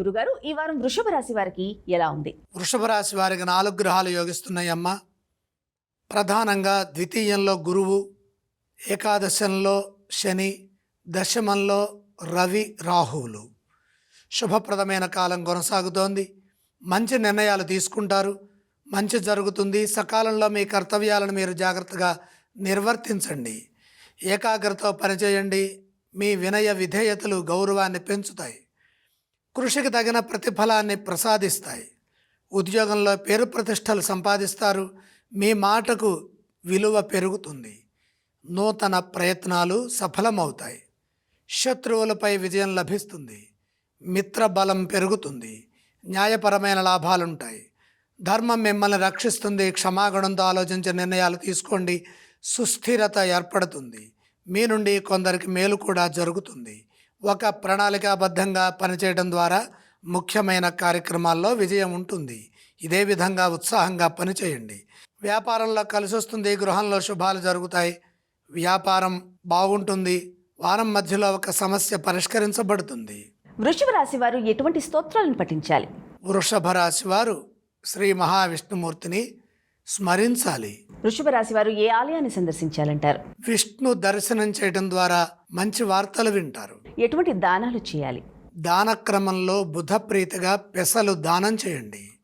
గురుగారు, ఈ వారం వృషభ రాశి వారికి ఎలా ఉంది? వృషభ రాశి వారికి 4 గ్రహాలు యోగిస్తున్నాయమ్మ. ప్రధానంగా ద్వితీయంలో గురువు, ఏకాదశంలో శని, దశమంలో రవి, రాహువులు. శుభప్రదమైన కాలం కొనసాగుతోంది. మంచి నిర్ణయాలు తీసుకుంటారు. మంచి జరుగుతుంది. సకాలంలో మీ కర్తవ్యాలను మీరు జాగ్రత్తగా నిర్వర్తించండి. ఏకాగ్రతతో పనిచేయండి. మీ వినయ విధేయతలు గౌరవాన్ని పెంచుతాయి. కృషికి తగిన ప్రతిఫలాన్ని ప్రసాదిస్తాయి. ఉద్యోగంలో పేరు ప్రతిష్టలు సంపాదిస్తారు. మీ మాటకు విలువ పెరుగుతుంది. నూతన ప్రయత్నాలు సఫలమవుతాయి. శత్రువులపై విజయం లభిస్తుంది. మిత్ర బలం పెరుగుతుంది. న్యాయపరమైన లాభాలుంటాయి. ధర్మం మిమ్మల్ని రక్షిస్తుంది. క్షమాగుణంతో ఆలోచించే నిర్ణయాలు తీసుకోండి. సుస్థిరత ఏర్పడుతుంది. మీ నుండి కొందరికి మేలు కూడా జరుగుతుంది. ఒక ప్రణాళికాబద్ధంగా పనిచేయడం ద్వారా ముఖ్యమైన కార్యక్రమాల్లో విజయం ఉంటుంది. ఇదే విధంగా ఉత్సాహంగా పనిచేయండి. వ్యాపారంలో కలిసి వస్తుంది. గృహంలో శుభాలు జరుగుతాయి. వ్యాపారం బాగుంటుంది. వారం మధ్యలో ఒక సమస్య పరిష్కరించబడుతుంది. వృషభ రాశి వారు ఎటువంటి స్తోత్రాలను పఠించాలి? వృషభ రాశి వారు శ్రీ మహావిష్ణుమూర్తిని స్మరించాలి. వృషభ రాశి వారు ఏ ఆలయాన్ని సందర్శించాలంటారు? విష్ణు దర్శనం చేయడం ద్వారా మంచి వార్తలు వింటారు. ఎటువంటి దానాలు చేయాలి? దాన క్రమంలో బుధ ప్రీతిగా పెసలు దానం చేయండి.